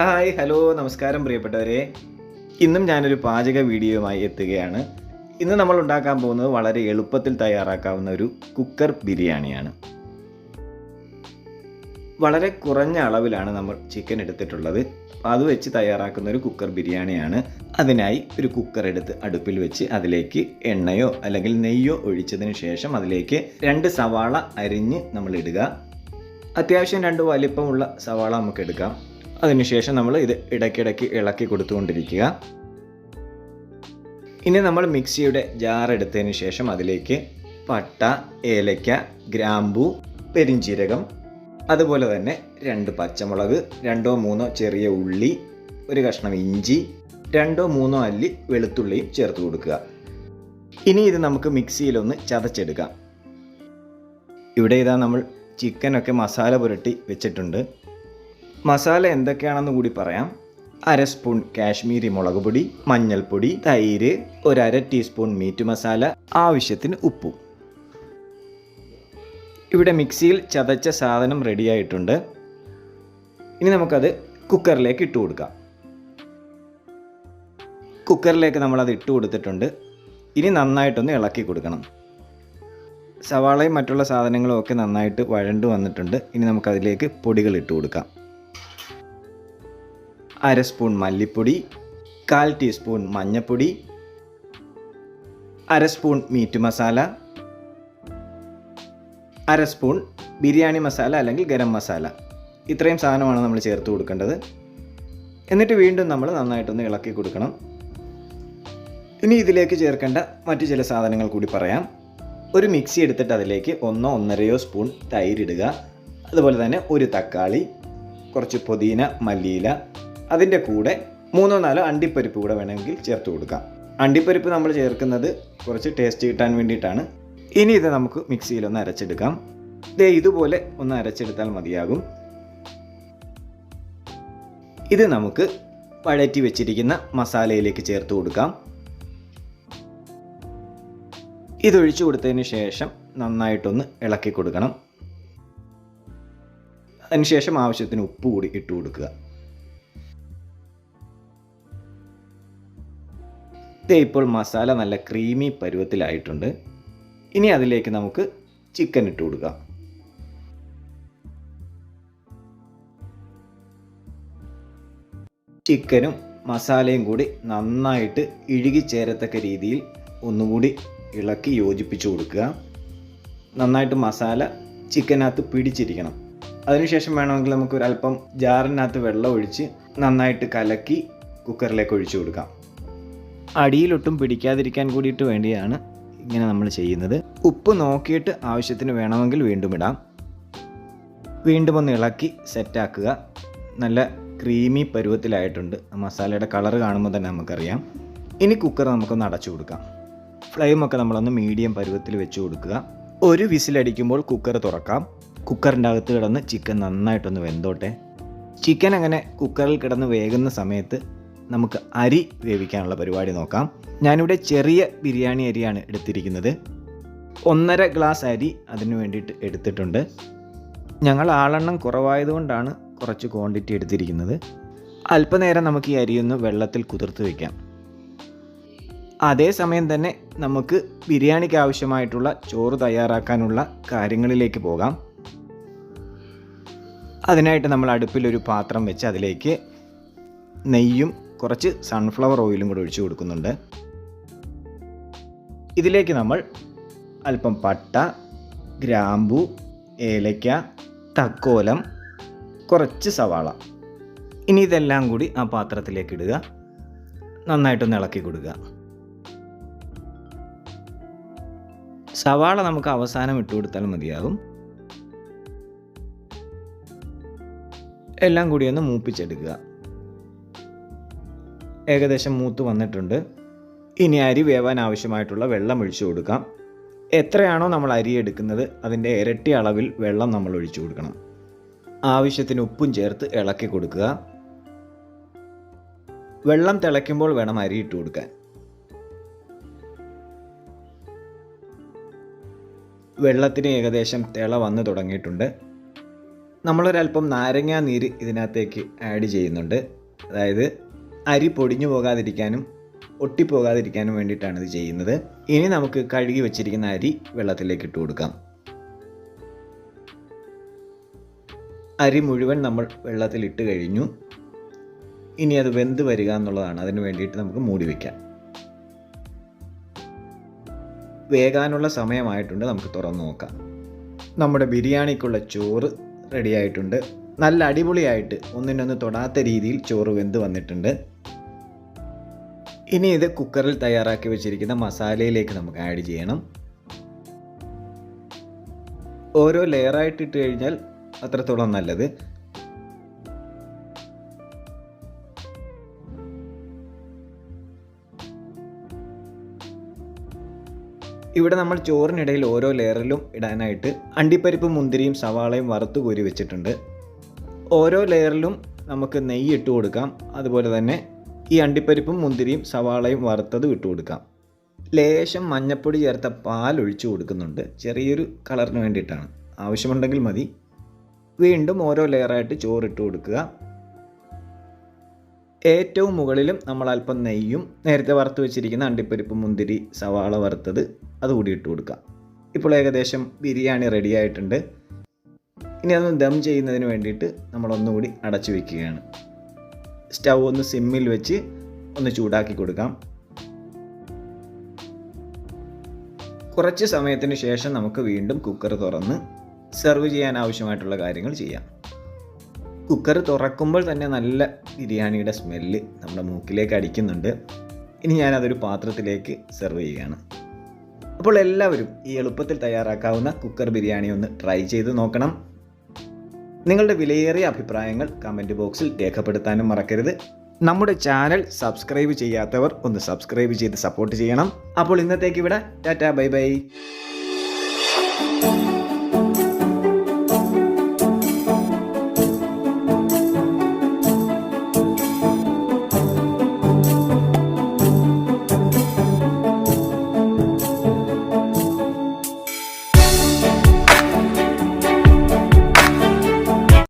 Hi hello നമസ്കാരം പ്രിയപ്പെട്ടവരെ. ഇന്നും ഞാനൊരു പാചക വീഡിയോയുമായി എത്തുകയാണ്. ഇന്ന് നമ്മൾ ഉണ്ടാക്കാൻ പോകുന്നത് വളരെ എളുപ്പത്തിൽ തയ്യാറാക്കാവുന്ന ഒരു കുക്കർ ബിരിയാണിയാണ്. വളരെ കുറഞ്ഞ അളവിലാണ് നമ്മൾ ചിക്കൻ എടുത്തിട്ടുള്ളത്. അത് വെച്ച് തയ്യാറാക്കുന്ന ഒരു കുക്കർ ബിരിയാണിയാണ്. അതിനായി ഒരു കുക്കർ എടുത്ത് അടുപ്പിൽ വെച്ച് അതിലേക്ക് എണ്ണയോ അല്ലെങ്കിൽ നെയ്യോ ഒഴിച്ചതിന് ശേഷം അതിലേക്ക് 2 സവാള അരിഞ്ഞ് നമ്മൾ ഇടുക. അത്യാവശ്യം 2 വലിപ്പമുള്ള സവാള നമുക്ക് എടുക്കാം. അതിനുശേഷം നമ്മൾ ഇത് ഇടയ്ക്കിടയ്ക്ക് ഇളക്കി കൊടുത്തുകൊണ്ടിരിക്കുക. ഇനി നമ്മൾ മിക്സിയുടെ ജാർ എടുത്തതിന് ശേഷം അതിലേക്ക് പട്ട, ഏലക്ക, ഗ്രാമ്പൂ, പെരിഞ്ചീരകം, അതുപോലെ തന്നെ 2 പച്ചമുളക്, 2-3 ചെറിയ ഉള്ളി, ഒരു കഷ്ണം ഇഞ്ചി, 2-3 അല്ലി വെളുത്തുള്ളിയും ചേർത്ത് കൊടുക്കുക. ഇനി ഇത് നമുക്ക് മിക്സിയിലൊന്ന് ചതച്ചെടുക്കാം. ഇവിടെ ഇതാ നമ്മൾ ചിക്കനൊക്കെ മസാല പുരട്ടി വെച്ചിട്ടുണ്ട്. മസാല എന്തൊക്കെയാണെന്ന് കൂടി പറയാം. 1/2 സ്പൂൺ കാശ്മീരി മുളക് പൊടി, മഞ്ഞൾപ്പൊടി, തൈര്, 1/2 ടീസ്പൂൺ മീറ്റ് മസാല, ആവശ്യത്തിന് ഉപ്പും. ഇവിടെ മിക്സിയിൽ ചതച്ച സാധനം റെഡിയായിട്ടുണ്ട്. ഇനി നമുക്കത് കുക്കറിലേക്ക് ഇട്ട് കൊടുക്കാം. കുക്കറിലേക്ക് നമ്മളത് ഇട്ട് കൊടുത്തിട്ടുണ്ട്. ഇനി നന്നായിട്ടൊന്ന് ഇളക്കി കൊടുക്കണം. സവാളയും മറ്റുള്ള സാധനങ്ങളും ഒക്കെ നന്നായിട്ട് വഴണ്ടു വന്നിട്ടുണ്ട്. ഇനി നമുക്കതിലേക്ക് പൊടികൾ ഇട്ട് കൊടുക്കാം. 1/2 സ്പൂൺ മല്ലിപ്പൊടി, 1/4 ടീസ്പൂൺ മഞ്ഞൾപ്പൊടി, 1/2 spoon meat masala, 1/2 spoon biryani masala അല്ലെങ്കിൽ ഗരം മസാല. ഇത്രയും സാധനമാണ് നമ്മൾ ചേർത്ത് കൊടുക്കേണ്ടത്. എന്നിട്ട് വീണ്ടും നമ്മൾ നന്നായിട്ടൊന്ന് ഇളക്കി കൊടുക്കണം. ഇനി ഇതിലേക്ക് ചേർക്കേണ്ട മറ്റു ചില സാധനങ്ങൾ കൂടി പറയാം. ഒരു മിക്സി എടുത്തിട്ട് അതിലേക്ക് 1-1.5 സ്പൂൺ തൈരിടുക. അതുപോലെ തന്നെ ഒരു തക്കാളി, കുറച്ച് പുതിന, മല്ലിയില, അതിൻ്റെ കൂടെ 3-4 അണ്ടിപ്പരിപ്പ് കൂടെ വേണമെങ്കിൽ ചേർത്ത് കൊടുക്കാം. അണ്ടിപ്പരിപ്പ് നമ്മൾ ചേർക്കുന്നത് കുറച്ച് ടേസ്റ്റ് കിട്ടാൻ വേണ്ടിയിട്ടാണ്. ഇനി ഇത് നമുക്ക് മിക്സിയിലൊന്ന് അരച്ചെടുക്കാം. ഇതുപോലെ ഒന്ന് അരച്ചെടുത്താൽ മതിയാകും. ഇത് നമുക്ക് വഴറ്റി വെച്ചിരിക്കുന്ന മസാലയിലേക്ക് ചേർത്ത് കൊടുക്കാം. ഇതൊഴിച്ചു കൊടുത്തതിന് ശേഷം നന്നായിട്ടൊന്ന് ഇളക്കി കൊടുക്കണം. അതിനുശേഷം ആവശ്യത്തിന് ഉപ്പ് കൂടി ഇട്ട് കൊടുക്കുക. ഇപ്പോൾ മസാല നല്ല ക്രീമി പരുവത്തിലായിട്ടുണ്ട്. ഇനി അതിലേക്ക് നമുക്ക് ചിക്കൻ ഇട്ട് കൊടുക്കാം. ചിക്കനും മസാലയും കൂടി നന്നായിട്ട് ഇഴുകിച്ചേരത്തക്ക രീതിയിൽ ഒന്നുകൂടി ഇളക്കി യോജിപ്പിച്ച് കൊടുക്കുക. നന്നായിട്ട് മസാല ചിക്കനകത്ത് പിടിച്ചിരിക്കണം. അതിനുശേഷം വേണമെങ്കിൽ നമുക്ക് ഒരല്പം ജാറിനകത്ത് വെള്ളം ഒഴിച്ച് നന്നായിട്ട് കലക്കി കുക്കറിലേക്ക് ഒഴിച്ചു കൊടുക്കാം. അടിയിലൊട്ടും പിടിക്കാതിരിക്കാൻ കൂടിയിട്ട് വേണ്ടിയാണ് ഇങ്ങനെ നമ്മൾ ചെയ്യുന്നത്. ഉപ്പ് നോക്കിയിട്ട് ആവശ്യത്തിന് വേണമെങ്കിൽ വീണ്ടും ഇടാം. വീണ്ടും ഒന്ന് ഇളക്കി സെറ്റാക്കുക. നല്ല ക്രീമി പരുവത്തിലായിട്ടുണ്ട്. മസാലയുടെ കളറ് കാണുമ്പോൾ തന്നെ നമുക്കറിയാം. ഇനി കുക്കർ നമുക്കൊന്ന് അടച്ചു കൊടുക്കാം. ഫ്ലെയിമൊക്കെ നമ്മളൊന്ന് മീഡിയം പരുവത്തിൽ വെച്ച് കൊടുക്കുക. ഒരു വിസിലടിക്കുമ്പോൾ കുക്കർ തുറക്കാം. കുക്കറിൻ്റെ അകത്ത് കിടന്ന് ചിക്കൻ നന്നായിട്ടൊന്ന് വെന്തോട്ടെ. ചിക്കൻ അങ്ങനെ കുക്കറിൽ കിടന്ന് വേകുന്ന സമയത്ത് നമുക്ക് അരി വേവിക്കാനുള്ള പരിപാടി നോക്കാം. ഞാനിവിടെ ചെറിയ ബിരിയാണി അരിയാണ് എടുത്തിരിക്കുന്നത്. 1.5 ഗ്ലാസ് അരി അതിന് വേണ്ടിയിട്ട് എടുത്തിട്ടുണ്ട്. ഞങ്ങൾ ആളെണ്ണം കുറവായതുകൊണ്ടാണ് കുറച്ച് ക്വാണ്ടിറ്റി എടുത്തിരിക്കുന്നത്. അല്പനേരം നമുക്ക് ഈ അരിയൊന്ന് വെള്ളത്തിൽ കുതിർത്ത് വയ്ക്കാം. അതേസമയം തന്നെ നമുക്ക് ബിരിയാണിക്ക് ആവശ്യമായിട്ടുള്ള ചോറ് തയ്യാറാക്കാനുള്ള കാര്യങ്ങളിലേക്ക് പോകാം. അതിനായിട്ട് നമ്മൾ അടുപ്പിലൊരു പാത്രം വെച്ച് അതിലേക്ക് നെയ്യും കുറച്ച് സൺഫ്ലവർ ഓയിലും കൂടെ ഒഴിച്ചു കൊടുക്കുന്നുണ്ട്. ഇതിലേക്ക് നമ്മൾ അല്പം പട്ട, ഗ്രാമ്പൂ, ഏലക്ക, തക്കോലം, കുറച്ച് സവാള, ഇനി ഇതെല്ലാം കൂടി ആ പാത്രത്തിലേക്ക് ഇടുക. നന്നായിട്ടൊന്ന് ഇളക്കി കൊടുക്കുക. സവാള നമുക്ക് അവസാനം ഇട്ട് കൊടുത്താൽ മതിയാകും. എല്ലാം കൂടി ഒന്ന് മൂപ്പിച്ചെടുക്കുക. ഏകദേശം മൂത്ത് വന്നിട്ടുണ്ട്. ഇനി അരി വേവാൻ ആവശ്യമായിട്ടുള്ള വെള്ളം ഒഴിച്ചു കൊടുക്കാം. എത്രയാണോ നമ്മൾ അരി എടുക്കുന്നത് അതിൻ്റെ ഇരട്ടി അളവിൽ വെള്ളം നമ്മൾ ഒഴിച്ചു കൊടുക്കണം. ആവശ്യത്തിന് ഉപ്പും ചേർത്ത് ഇളക്കി കൊടുക്കുക. വെള്ളം തിളയ്ക്കുമ്പോൾ വേണം അരി ഇട്ട് കൊടുക്കാൻ. വെള്ളത്തിന് ഏകദേശം തിള വന്ന് തുടങ്ങിയിട്ടുണ്ട്. നമ്മളൊരല്പം നാരങ്ങാ നീര് ഇതിനകത്തേക്ക് ആഡ് ചെയ്യുന്നുണ്ട്. അതായത് അരി പൊടിഞ്ഞു പോകാതിരിക്കാനും ഒട്ടിപ്പോകാതിരിക്കാനും വേണ്ടിയിട്ടാണ് ഇത് ചെയ്യുന്നത്. ഇനി നമുക്ക് കഴുകി വെച്ചിരിക്കുന്ന അരി വെള്ളത്തിലേക്ക് ഇട്ട് കൊടുക്കാം. അരി മുഴുവൻ നമ്മൾ വെള്ളത്തിലിട്ട് കഴിഞ്ഞു. ഇനി അത് വെന്ത് വരിക എന്നുള്ളതാണ്. അതിന് വേണ്ടിയിട്ട് നമുക്ക് മൂടി വയ്ക്കാം. വേകാനുള്ള സമയമായിട്ടുണ്ട്. നമുക്ക് തുറന്നു നോക്കാം. നമ്മുടെ ബിരിയാണിക്കുള്ള ചോറ് റെഡി ആയിട്ടുണ്ട്. നല്ല അടിപൊളിയായിട്ട് ഒന്നിനൊന്ന് തൊടാത്ത രീതിയിൽ ചോറ് വെന്ത് വന്നിട്ടുണ്ട്. ഇനി ഇത് കുക്കറിൽ തയ്യാറാക്കി വെച്ചിരിക്കുന്ന മസാലയിലേക്ക് നമുക്ക് ആഡ് ചെയ്യണം. ഓരോ ലെയറായിട്ട് ഇട്ട് കഴിഞ്ഞാൽ അത്രത്തോളം നല്ലത്. ഇവിടെ നമ്മൾ ചോറിനിടയിൽ ഓരോ ലെയറിലും ഇടാനായിട്ട് അണ്ടിപ്പരിപ്പും മുന്തിരിയും സവാളയും വറുത്ത് കോരി വെച്ചിട്ടുണ്ട്. ഓരോ ലെയറിലും നമുക്ക് നെയ്യ് ഇട്ട് കൊടുക്കാം. അതുപോലെ തന്നെ ഈ അണ്ടിപ്പരിപ്പും മുന്തിരിയും സവാളയും വറുത്തതും ഇട്ട് കൊടുക്കാം. ലേശം മഞ്ഞൾപ്പൊടി ചേർത്ത പാൽ ഒഴിച്ചു കൊടുക്കുന്നുണ്ട്. ചെറിയൊരു കളറിന് വേണ്ടിയിട്ടാണ്. ആവശ്യമുണ്ടെങ്കിൽ മതി. വീണ്ടും ഓരോ ലെയറായിട്ട് ചോറിട്ട് കൊടുക്കുക. ഏറ്റവും മുകളിലും നമ്മൾ അല്പം നെയ്യും നേരത്തെ വറുത്ത് വെച്ചിരിക്കുന്ന അണ്ടിപ്പരിപ്പ് മുന്തിരി സവാള വറുത്തത് അതുകൂടി ഇട്ട് കൊടുക്കാം. ഇപ്പോൾ ഏകദേശം ബിരിയാണി റെഡി ആയിട്ടുണ്ട്. ഇനി അതൊന്ന് ദം ചെയ്യുന്നതിന് വേണ്ടിയിട്ട് നമ്മളൊന്നുകൂടി അടച്ചു വയ്ക്കുകയാണ്. സ്റ്റൗ ഒന്ന് സിമ്മിൽ വെച്ച് ഒന്ന് ചൂടാക്കി കൊടുക്കാം. കുറച്ച് സമയത്തിന് ശേഷം നമുക്ക് വീണ്ടും കുക്കർ തുറന്ന് സെർവ് ചെയ്യാൻ ആവശ്യമായിട്ടുള്ള കാര്യങ്ങൾ ചെയ്യാം. കുക്കർ തുറക്കുമ്പോൾ തന്നെ നല്ല ബിരിയാണിയുടെ സ്മെല്ല് നമ്മുടെ മൂക്കിലേക്ക് അടിക്കുന്നുണ്ട്. ഇനി ഞാനതൊരു പാത്രത്തിലേക്ക് സെർവ് ചെയ്യുകയാണ്. അപ്പോൾ എല്ലാവരും ഈ എളുപ്പത്തിൽ തയ്യാറാക്കാവുന്ന കുക്കർ ബിരിയാണി ഒന്ന് ട്രൈ ചെയ്ത് നോക്കണം. നിങ്ങളുടെ വിലയേറിയ അഭിപ്രായങ്ങൾ കമൻറ്റ് ബോക്സിൽ രേഖപ്പെടുത്താനും മറക്കരുത്. നമ്മുടെ ചാനൽ സബ്സ്ക്രൈബ് ചെയ്യാത്തവർ ഒന്ന് സബ്സ്ക്രൈബ് ചെയ്ത് സപ്പോർട്ട് ചെയ്യണം. അപ്പോൾ ഇന്നത്തേക്ക് ഇവിടെ ടാറ്റാ ബൈ ബൈ.